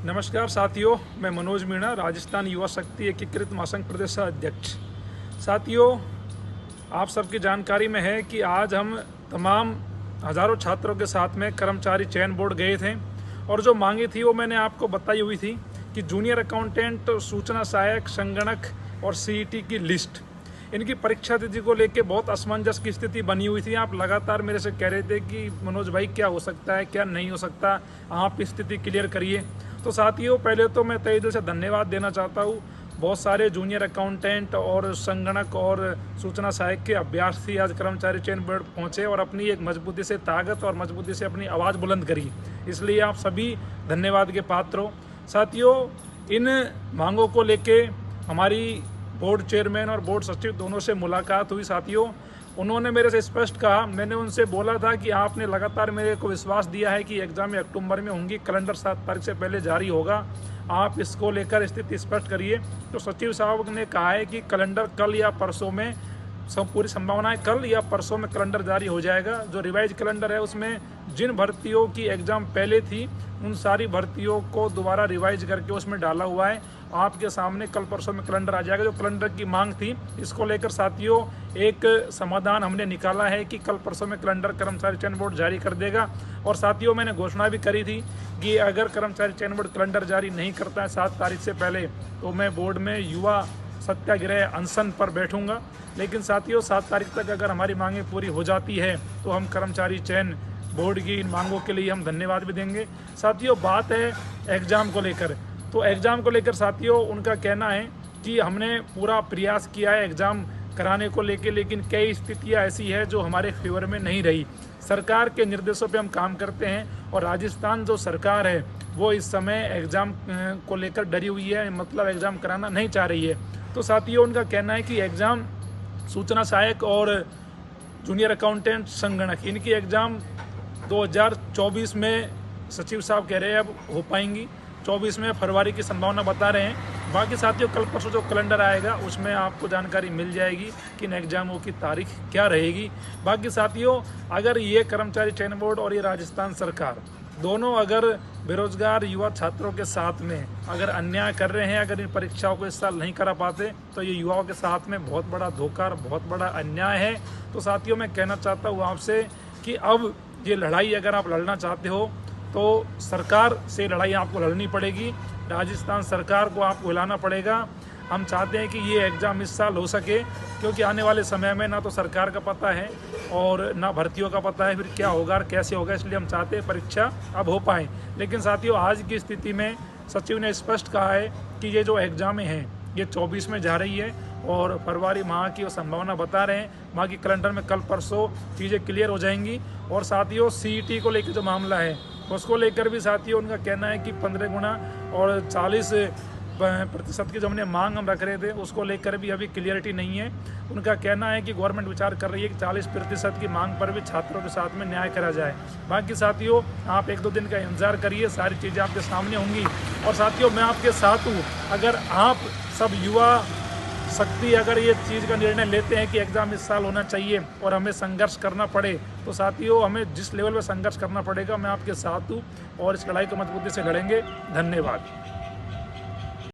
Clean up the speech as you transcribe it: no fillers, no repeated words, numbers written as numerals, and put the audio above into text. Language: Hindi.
नमस्कार साथियों, मैं मनोज मीणा, राजस्थान युवा शक्ति एकीकृत महासंघ प्रदेश अध्यक्ष। साथियों, आप सबकी जानकारी में है कि आज हम तमाम हज़ारों छात्रों के साथ में कर्मचारी चयन बोर्ड गए थे और जो मांगी थी वो मैंने आपको बताई हुई थी कि जूनियर अकाउंटेंट, सूचना सहायक, संगणक और सीईटी की लिस्ट, इनकी परीक्षा तिथि को लेकर बहुत असमंजस की स्थिति बनी हुई थी। आप लगातार मेरे से कह रहे थे कि मनोज भाई क्या हो सकता है, क्या नहीं हो सकता, आप स्थिति क्लियर करिए। तो साथियों, पहले तो मैं तहे दिल से धन्यवाद देना चाहता हूँ। बहुत सारे जूनियर अकाउंटेंट और संगणक और सूचना सहायक के अभ्यर्थी आज कर्मचारी चयन बोर्ड पहुँचे और अपनी एक मजबूती से ताकत और मजबूती से अपनी आवाज़ बुलंद करी, इसलिए आप सभी धन्यवाद के पात्र हो। साथियों, इन मांगों को लेके हमारी बोर्ड चेयरमैन और बोर्ड सचिव दोनों से मुलाकात हुई। साथियों, उन्होंने मेरे से स्पष्ट कहा, मैंने उनसे बोला था कि आपने लगातार मेरे को विश्वास दिया है कि एग्ज़ाम अक्टूबर में होंगी, कैलेंडर 7 तारीख से पहले जारी होगा, आप इसको लेकर स्थिति स्पष्ट करिए। तो सचिव साहब ने कहा है कि कैलेंडर कल या परसों में, पूरी संभावना है कल या परसों में कैलेंडर जारी हो जाएगा। जो रिवाइज कैलेंडर है उसमें जिन भर्तियों की एग्ज़ाम पहले थी उन सारी भर्तियों को दोबारा रिवाइज करके उसमें डाला हुआ है। आपके सामने कल परसों में कैलेंडर आ जाएगा। जो कैलेंडर की मांग थी, इसको लेकर साथियों एक समाधान हमने निकाला है कि कल परसों में कैलेंडर कर्मचारी चयन बोर्ड जारी कर देगा। और साथियों, मैंने घोषणा भी करी थी कि अगर कर्मचारी चयन बोर्ड कैलेंडर जारी नहीं करता है 7 तारीख से पहले, तो मैं बोर्ड में युवा सत्याग्रह अनशन पर बैठूंगा। लेकिन साथियों, 7 तारीख तक अगर हमारी मांगें पूरी हो जाती है तो हम कर्मचारी चयन बोर्ड की इन मांगों के लिए हम धन्यवाद भी देंगे। साथियों, बात है एग्ज़ाम को लेकर, तो एग्ज़ाम को लेकर साथियों उनका कहना है कि हमने पूरा प्रयास किया है एग्ज़ाम कराने को लेकर, लेकिन कई स्थितियां ऐसी है जो हमारे फेवर में नहीं रही। सरकार के निर्देशों पे हम काम करते हैं और राजस्थान जो सरकार है वो इस समय एग्ज़ाम को लेकर डरी हुई है, मतलब एग्ज़ाम कराना नहीं चाह रही है। तो साथियों, उनका कहना है कि एग्ज़ाम सूचना सहायक और जूनियर अकाउंटेंट, संगणक, इनकी एग्ज़ाम 2024 में सचिव साहब कह रहे हैं अब हो पाएंगी। 24 में फरवरी की संभावना बता रहे हैं। बाकी साथियों, कल परसों जो कैलेंडर आएगा उसमें आपको जानकारी मिल जाएगी कि इन एग्ज़ामों की तारीख क्या रहेगी। बाकी साथियों, अगर ये कर्मचारी चयन बोर्ड और ये राजस्थान सरकार दोनों अगर बेरोजगार युवा छात्रों के साथ में अगर अन्याय कर रहे हैं, अगर इन परीक्षाओं को इस साल नहीं करा पाते, तो ये युवाओं के साथ में बहुत बड़ा धोखा, बहुत बड़ा अन्याय है। तो साथियों, मैं कहना चाहता हूँ आपसे कि अब ये लड़ाई अगर आप लड़ना चाहते हो तो सरकार से लड़ाई आपको लड़नी पड़ेगी, राजस्थान सरकार को आपको हिलाना पड़ेगा। हम चाहते हैं कि ये एग्ज़ाम इस साल हो सके, क्योंकि आने वाले समय में ना तो सरकार का पता है और ना भर्तियों का पता है फिर क्या होगा और कैसे होगा, इसलिए हम चाहते हैं परीक्षा अब हो पाए। लेकिन साथियों, आज की स्थिति में सचिव ने स्पष्ट कहा है कि ये जो एग्ज़ामें हैं ये 24 में जा रही है और फरवरी माह की वो संभावना बता रहे हैं। बाकी कैलेंडर में कल परसों चीज़ें क्लियर हो जाएंगी। और साथियों, सीईटी को लेकर जो मामला है उसको लेकर भी साथियों उनका कहना है कि 15 गुना और 40% की जो हमने मांग हम रख रहे थे उसको लेकर भी अभी क्लियरिटी नहीं है। उनका कहना है कि गवर्नमेंट विचार कर रही है कि 40% की मांग पर भी छात्रों के साथ में न्याय करा जाए। बाकी साथियों, आप 1-2 दिन का इंतजार करिए, सारी चीज़ें आपके सामने होंगी। और साथियों, मैं आपके साथ हूँ। अगर आप सब युवा शक्ति अगर ये चीज़ का निर्णय लेते हैं कि एग्ज़ाम इस साल होना चाहिए और हमें संघर्ष करना पड़े, तो साथियों हमें जिस लेवल पर संघर्ष करना पड़ेगा, मैं आपके साथ हूँ और इस लड़ाई को मजबूती से लड़ेंगे। धन्यवाद।